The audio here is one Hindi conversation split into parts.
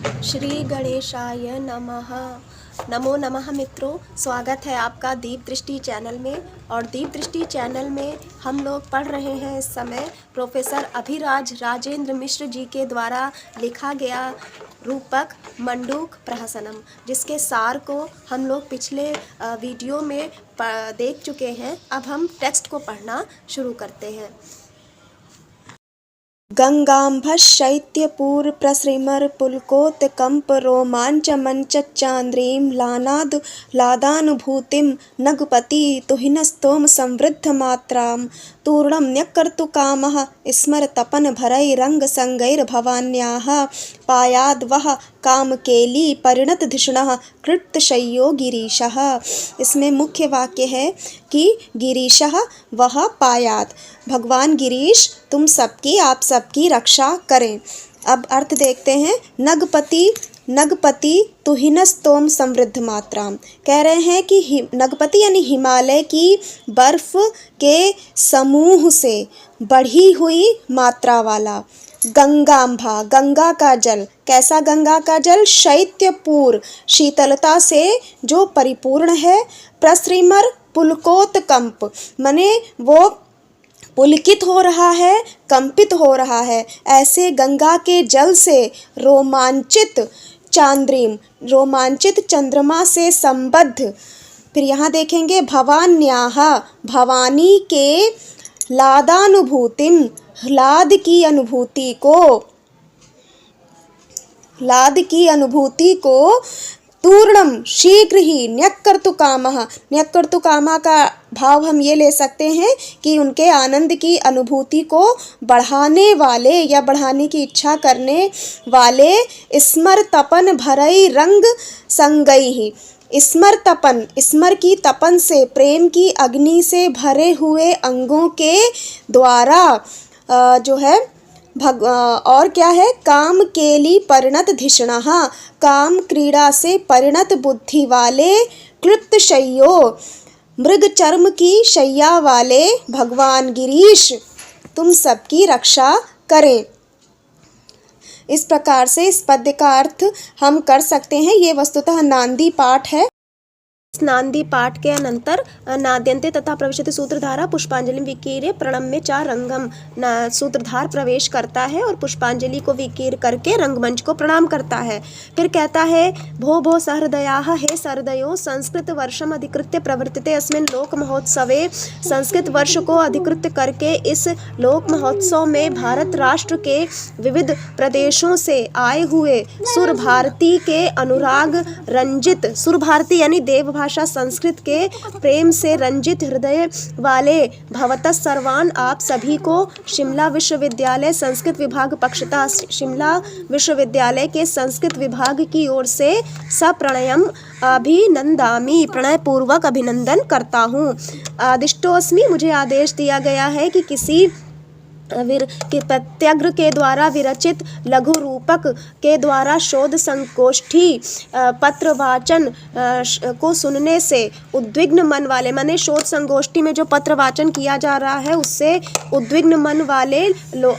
श्री गणेशाय नमः। नमो नमः मित्रों, स्वागत है आपका दीप दृष्टि चैनल में। और दीप दृष्टि चैनल में हम लोग पढ़ रहे हैं इस समय प्रोफेसर अभिराज राजेंद्र मिश्र जी के द्वारा लिखा गया रूपक मंडूक प्रहसनम, जिसके सार को हम लोग पिछले वीडियो में देख चुके हैं। अब हम टेक्स्ट को पढ़ना शुरू करते हैं। गङ्गाम्भश्चैत्यपूरप्रसृमरपुलकोत्कम्परोमाञ्चमञ्चच्चान्द्रीं लादानुभूतिं नगपति तुहिनस्तोमसंवृद्धमात्रां तूर्णं न्यक्कर्तुकामः स्मरतपनभरैरङ्गसङ्गैर्भवान्याः पायाद्वः कामकेली परिणतधिषणः कृतशय्यो गिरीशः। इसमें मुख्य वाक्य है कि गिरीशः वह पायात, भगवान गिरीश तुम सबकी आप सबकी रक्षा करें। अब अर्थ देखते हैं। नगपति तुहिनस्तोम समृद्ध मात्रा, कह रहे हैं कि नगपति यानी हिमालय की बर्फ के समूह से बढ़ी हुई मात्रा वाला। गंगाम्भा, गंगा का जल, कैसा गंगा का जल? शैत्यपूर, शीतलता से जो परिपूर्ण है। प्रसृमर पुलकोत्कंप, माने वो पुलकित हो रहा है, कंपित हो रहा है। ऐसे गंगा के जल से रोमांचित चांद्रीम, रोमांचित चंद्रमा से संबद्ध। फिर यहाँ देखेंगे भवान्याः, भवानी के लादानुभूतिम, लाद की अनुभूति को तूर्णम, शीघ्र ही। न्यक्कर्तुकामः, न्यक्कर्तुकामा का भाव हम ये ले सकते हैं कि उनके आनंद की अनुभूति को बढ़ाने वाले या बढ़ाने की इच्छा करने वाले। स्मरतपन भरई रंग संगई, स्मर तपन, स्मर की तपन से, प्रेम की अग्नि से भरे हुए अंगों के द्वारा जो है और क्या है? काम केली परिणत धिषणः, काम क्रीड़ा से परिणत बुद्धि वाले। क्लृप्त शय्यो, मृग चर्म की शैया वाले भगवान गिरीश तुम सबकी रक्षा करें। इस प्रकार से इस पद्य का अर्थ हम कर सकते हैं। ये वस्तुतः नांदी पाठ है। इस नांदी पाठ के अनंतर नाद्यन्ते तथा प्रविशति सूत्रधारा पुष्पांजलि विकीर्य प्रणम्य चा रंगम, सूत्रधार प्रवेश करता है और पुष्पांजलि को विकीर करके रंगमंच को प्रणाम करता है। फिर कहता है भो भो सहृदयाः, हे सहृदयो, संस्कृत वर्षम अधिकृत्य प्रवर्तिते अस्मिन् लोक महोत्सवे, संस्कृत वर्ष को अधिकृत करके इस लोक महोत्सव में भारत राष्ट्र के विविध प्रदेशों से आए हुए सुर भारती के अनुराग रंजित, सुर भारती यानी देव भाषा संस्कृत के प्रेम से रंजित हृदय वाले भवतः सर्वान, आप सभी को शिमला विश्वविद्यालय संस्कृत विभाग पक्षतः, शिमला विश्वविद्यालय के संस्कृत विभाग की ओर से सप्रणयम अभिनंदामि, प्रणय पूर्वक अभिनंदन करता हूँ। आदिष्टोस्मि, मुझे आदेश दिया गया है कि किसी प्रत्यग्र के द्वारा विरचित लघु रूपक के द्वारा शोध संगोष्ठी पत्र वाचन को सुनने से उद्विग्न मन वाले, माने शोध संगोष्ठी में जो पत्र वाचन किया जा रहा है उससे उद्विग्न मन वाले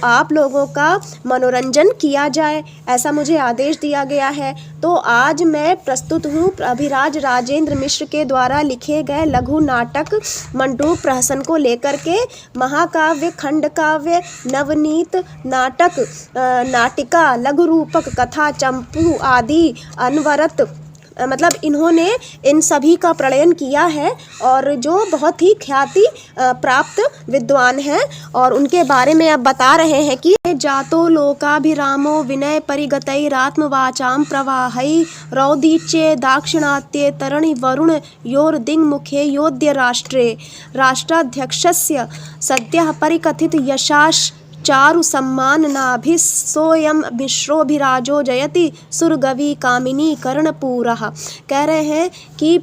आप लोगों का मनोरंजन किया जाए, ऐसा मुझे आदेश दिया गया है। तो आज मैं प्रस्तुत हूँ अभिराज राजेंद्र मिश्र के द्वारा लिखे गए लघु नाटक मंडूक प्रहसन को लेकर के। महाकाव्य, खंड काव्य, नवनीत नाटक, नाटिका, लघु रूपक, कथा, चंपू आदि अनवरत, मतलब इन्होंने इन सभी का प्रणयन किया है और जो बहुत ही ख्याति प्राप्त विद्वान हैं और उनके बारे में अब बता रहे हैं कि जातो लोकाभिरामो विनय परिगतैरात्म वाचाम प्रवाहै रौदीच्ये दाक्षिणात्ये तरणि वरुण योर्दिङ्मुखे योद्य राष्ट्रे राष्ट्राध्यक्षस्य सद्यः परिकथित यशाश चारु सम्माननाभिः सोऽयं मिश्रोभिराजो जयति सुरगवि कामिनी कर्णपूरः। कह रहे हैं कि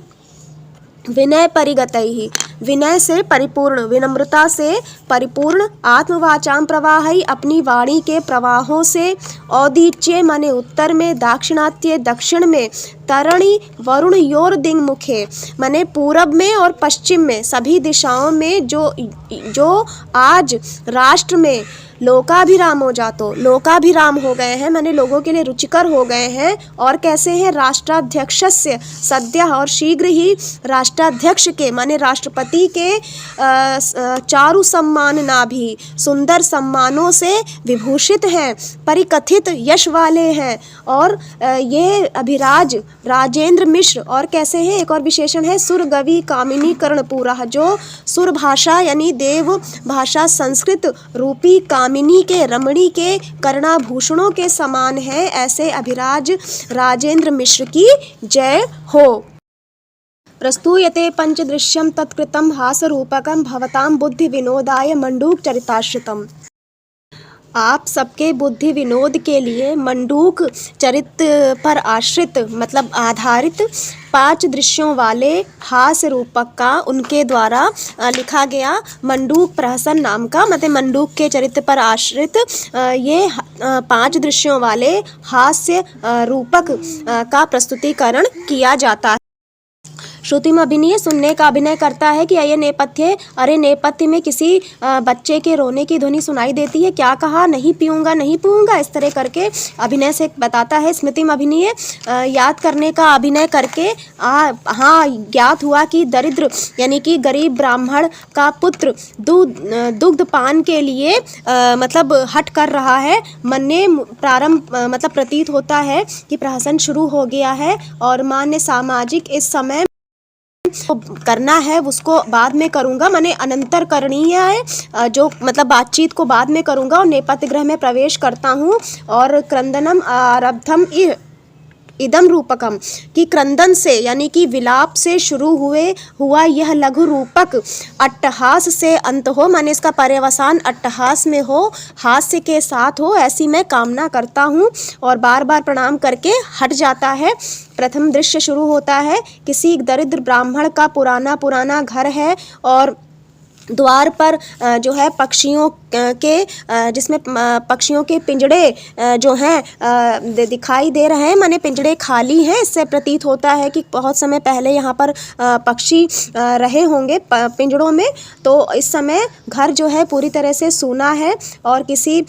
विनय परिगतैः, विनय से परिपूर्ण, विनम्रता से परिपूर्ण, आत्मवाचाम प्रवाहै, अपनी वाणी के प्रवाहों से, औदीच्ये माने उत्तर में, दाक्षिणात्य दक्षिण में, तरणी वरुण योर दिंग मुखे, माने पूरब में और पश्चिम में सभी दिशाओं में जो आज राष्ट्र में लोकाभिराम हो जातो, लोकाभिराम हो गए हैं, माने लोगों के लिए रुचिकर हो गए हैं। और कैसे हैं? राष्ट्राध्यक्षस्य सद्य, और शीघ्र ही राष्ट्राध्यक्ष के माने राष्ट्रपति के चारु सम्मानना भी सुंदर सम्मानों से विभूषित हैं, परिकथित यश वाले हैं। और ये अभिराज राजेंद्र मिश्र, और कैसे हैं? एक और विशेषण है सुरगवि कामिनी कर्णपूरा, जो सुर भाषा यानी देव भाषा संस्कृत रूपी कामिनी के रमणी के कर्णाभूषणों के समान है। ऐसे अभिराज राजेंद्र मिश्र की जय हो। प्रस्तूयते पंचदृश्यम तत्कृतं हासरूपकं भवतां बुद्धि विनोदाय मंडूक चरिताश्रितम्। आप सबके बुद्धि विनोद के लिए मंडूक चरित्र पर आश्रित मतलब आधारित 5 दृश्यों वाले हास्य रूपक का उनके द्वारा लिखा गया मंडूक प्रहसन नाम का, मतलब मंडूक के चरित्र पर आश्रित ये 5 दृश्यों वाले हास्य रूपक का प्रस्तुतिकरण किया जाता है। श्रुति में अभिनय सुनने का अभिनय करता है कि ये नेपथ्य, अरे नेपथ्य में किसी बच्चे के रोने की ध्वनि सुनाई देती है, क्या कहा, नहीं पीऊँगा नहीं पीऊँगा, इस तरह करके अभिनय से बताता है। स्मृति में अभिनय याद करने का अभिनय करके हाँ ज्ञात हुआ कि दरिद्र यानी कि गरीब ब्राह्मण का पुत्र दुग्ध पान के लिए मतलब हट कर रहा है। मन ने प्रारंभ मतलब प्रतीत होता है कि प्रहसन शुरू हो गया है और मान्य सामाजिक इस समय करना है उसको बाद में करूँगा, माने अनंतर करणीय है, जो मतलब बातचीत को बाद में करूँगा। और नेपथ्य गृह में प्रवेश करता हूँ और क्रंदनम आरब्धम इदम रूपकम कि क्रंदन से यानी कि विलाप से शुरू हुआ यह लघु रूपक अट्टहास से अंत हो, माने इसका पर्यवसान अट्टहास में हो, हास्य के साथ हो, ऐसी मैं कामना करता हूँ। और बार बार प्रणाम करके हट जाता है। प्रथम दृश्य शुरू होता है, किसी दरिद्र ब्राह्मण का पुराना घर है और द्वार पर जो है पक्षियों के जिसमें पक्षियों के पिंजड़े जो हैं दिखाई दे रहे हैं, माने पिंजड़े खाली हैं। इससे प्रतीत होता है कि बहुत समय पहले यहाँ पर पक्षी रहे होंगे पिंजड़ों में। तो इस समय घर जो है पूरी तरह से सूना है और किसी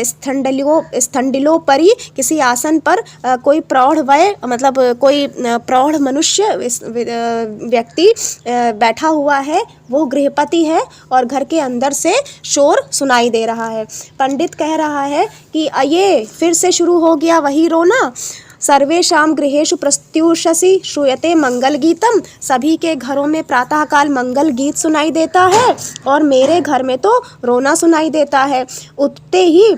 स्थंडिलों पर ही किसी आसन पर कोई प्रौढ़ वय मतलब कोई प्रौढ़ मनुष्य व्यक्ति बैठा हुआ है, वो गृहपति है और घर के अंदर से शोर सुनाई दे रहा है। पंडित कह रहा है कि ये फिर से शुरू हो गया वही रोना। सर्वेषां गृहेषु प्रत्युषसि श्रूयते मंगल गीतम, सभी के घरों में प्रातःकाल मंगल गीत सुनाई देता है और मेरे घर में तो रोना सुनाई देता है। उठते ही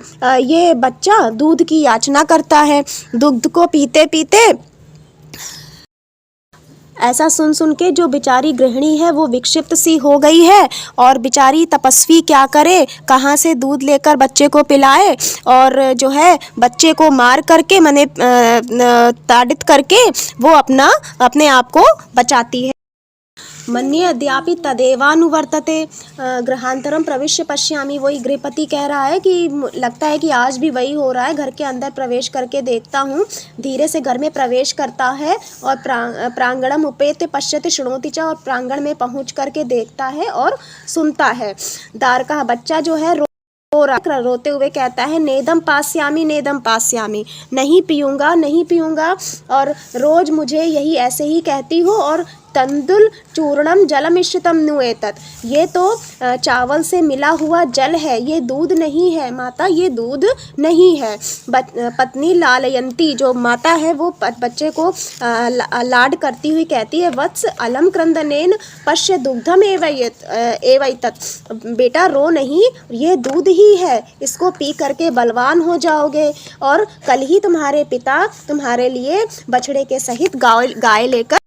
ये बच्चा दूध की याचना करता है, दूध को पीते पीते ऐसा सुन के जो बेचारी गृहिणी है वो विक्षिप्त सी हो गई है और बेचारी तपस्वी क्या करे, कहाँ से दूध लेकर बच्चे को पिलाए और जो है बच्चे को मार करके माने ताड़ित करके वो अपने आप को बचाती है। मन्ये अद्यापि तदेवानुवर्तते गृहांतरम प्रविश्य पश्यामि, वही गृहपति कह रहा है कि लगता है कि आज भी वही हो रहा है, घर के अंदर प्रवेश करके देखता हूँ। धीरे से घर में प्रवेश करता है और प्रांगणम उपेत्य पश्यति शृणोति च, और प्रांगण में पहुँच करके देखता है और सुनता है। दार का बच्चा जो है रोते हुए कहता है नेदम पास्यामी नहीं पीऊँगा और रोज मुझे यही ऐसे ही कहती हो। और तंदुल चूर्णम जलम मिश्रितम नुएतत, ये तो चावल से मिला हुआ जल है, ये दूध नहीं है माता, ये दूध नहीं है। पत्नी लालयंती जो माता है वो बच्चे को लाड करती हुई कहती है वत्स अलम क्रंदनेन पश्य दुग्धम एवैतत, बेटा रो नहीं, ये दूध ही है, इसको पी करके बलवान हो जाओगे और कल ही तुम्हारे पिता तुम्हारे लिए बछड़े के सहित गाय लेकर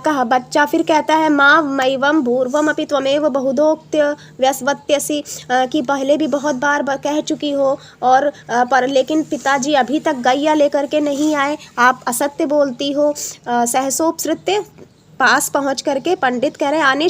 कहा। बच्चा फिर कहता है माँ मैवम भूर्वम अपि त्वमेव बहुधोक्त्य व्यस्वत्यसि, कि पहले भी बहुत बार कह चुकी हो और पर लेकिन पिताजी अभी तक गैया लेकर के नहीं आए, आप असत्य बोलती हो। सहसोपसृत्य पास पहुंच करके पंडित कह रहे आने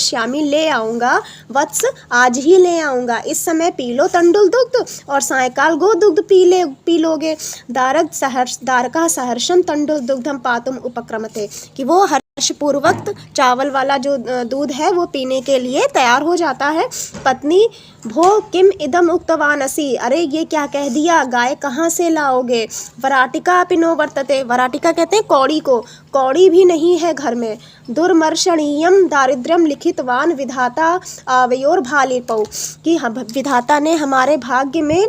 श्यामी ले आऊँगा वत्स, आज ही ले आऊँगा। इस समय पी लो तंडुल दुग्ध और सायंकाल गो दुग्ध पी लोगे। दारका सहर्षम तंडुल दुग्धम पातुम उपक्रमते, कि वो हर्षपूर्वक चावल वाला जो दूध है वो पीने के लिए तैयार हो जाता है। पत्नी भो किम इदम उक्तवानसी, अरे ये क्या कह दिया, गाय कहाँ से लाओगे। वराटिका पिनो वर्तते, वराटिका कहते हैं कौड़ी को, कौड़ी भी नहीं है घर में। दुर्मर्शणीयम दारिद्र्यम लिखितवान विधाता आवयोर भालिपौ, कि विधाता ने हमारे भाग्य में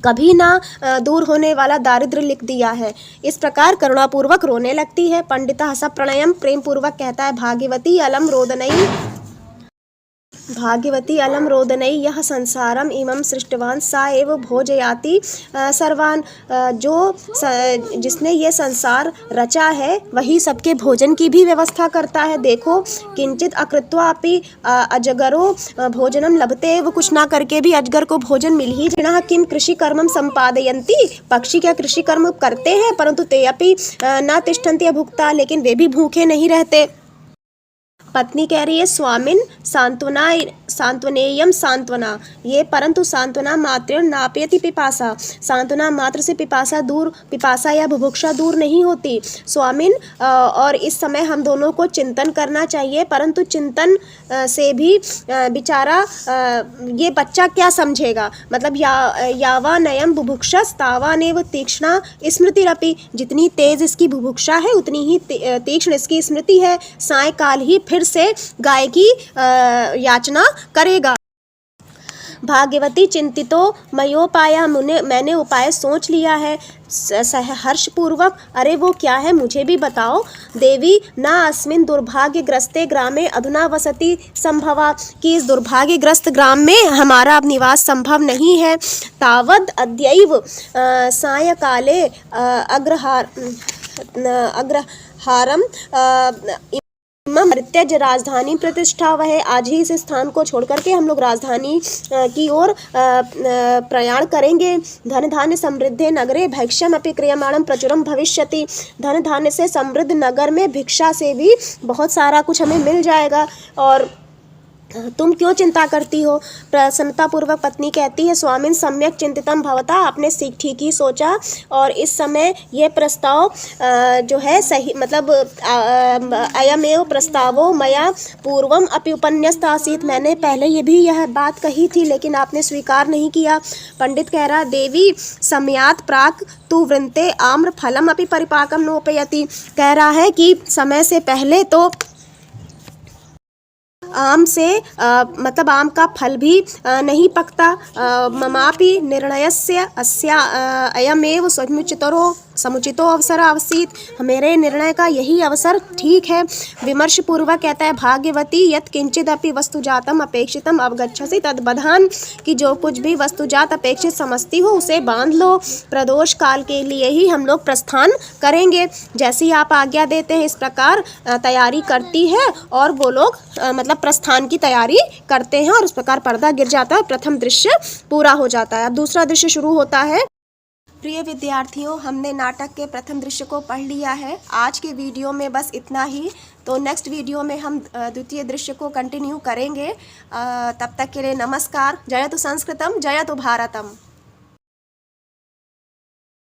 कभी ना दूर होने वाला दारिद्र्य लिख दिया है। इस प्रकार करुणापूर्वक रोने लगती है। पंडिता हस प्रणयम, प्रेम पूर्वक कहता है भाग्यवती अलम रोदनई यह संसारम इमं सृष्टवान सा एव भोजयाति सर्वान, जिसने ये संसार रचा है वही सबके भोजन की भी व्यवस्था करता है। देखो किंचित अकृत्वा अपि अजगरो भोजनम लभते, वो कुछ ना करके भी अजगर को भोजन मिल ही जाना। किम कृषि कर्मम संपादयन्ति, पक्षी क्या कृषि कर्म करते हैं, परंतु ते अपि न तिष्ठन्ति अभुक्ता, लेकिन वे भी भूखे नहीं रहते। पत्नी कह रही है स्वामिन सांत्वनेयम सांत्वना, ये परंतु सांत्वना मात्र नापयति पिपासा, सांत्वना मात्र से पिपासा या बुभुक्षा दूर नहीं होती। स्वामिन, और इस समय हम दोनों को चिंतन करना चाहिए, परंतु चिंतन से भी बेचारा ये बच्चा क्या समझेगा, मतलब यावा नयम बुभुक्षस तावानेव तीक्ष्णा स्मृतिरपि, जितनी तेज इसकी बुभुक्षा है उतनी ही तीक्ष्ण इसकी स्मृति है। सायकाल ही फिर से गाय की याचना करेगा। भाग्यवती चिंतितो मयोपाया, मैंने उपाय सोच लिया है। हर्षपूर्वक, अरे वो क्या है मुझे भी बताओ। देवी ना अस्मिन दुर्भाग्यग्रस्ते ग्रामे अधुना वसति संभवा, कि इस दुर्भाग्यग्रस्त ग्राम में हमारा अब निवास संभव नहीं है। तावद अद्यैव सायकाले अग्रहारम मर्त्यज राजधानी प्रतिष्ठा, वह आज ही इस स्थान को छोड़ करके हम लोग राजधानी की ओर प्रयाण करेंगे। धन धान्य समृद्धे नगरे भैक्ष्यम अपि क्रियमाणम प्रचुरम भविष्यति, धन धान्य से समृद्ध नगर में भिक्षा से भी बहुत सारा कुछ हमें मिल जाएगा, और तुम क्यों चिंता करती हो। प्रसन्नतापूर्वक पत्नी कहती है स्वामिन सम्यक चिंतितम भवता, आपने ठीक ही सोचा, और इस समय यह प्रस्ताव जो है सही, मतलब अयमेव प्रस्तावो मया पूर्वम अपि उपन्यस्त आसीत, मैंने पहले ये भी यह बात कही थी लेकिन आपने स्वीकार नहीं किया। पंडित कह रहा देवी समयात प्राक तु वृंते आम्र फलम अपि परिपाकम नोपयति, कह रहा है कि समय से पहले तो आम से मतलब आम का फल भी नहीं पकता। ममापि निर्णयस्य अस्या अयमेव समुचितो अवसर आसीत, मेरे निर्णय का यही अवसर ठीक है। विमर्श पूर्वक कहता है भाग्यवती यत् किंचिदपि वस्तुजातम अपेक्षितम अवगच्छसि तद बधान, कि जो कुछ भी वस्तुजात अपेक्षित समझती हो उसे बांध लो। प्रदोष काल के लिए ही हम लोग प्रस्थान करेंगे, जैसी आप आज्ञा देते हैं इस प्रकार तैयारी करती है, और वो लोग मतलब प्रस्थान की तैयारी करते हैं, और इस प्रकार पर्दा गिर जाता है, प्रथम दृश्य पूरा हो जाता है। अब दूसरा दृश्य शुरू होता है। प्रिय विद्यार्थियों, हमने नाटक के प्रथम दृश्य को पढ़ लिया है। आज के वीडियो में बस इतना ही, तो नेक्स्ट वीडियो में हम द्वितीय दृश्य को कंटिन्यू करेंगे। तब तक के लिए नमस्कार। जयतु संस्कृतम, जयतु भारतम।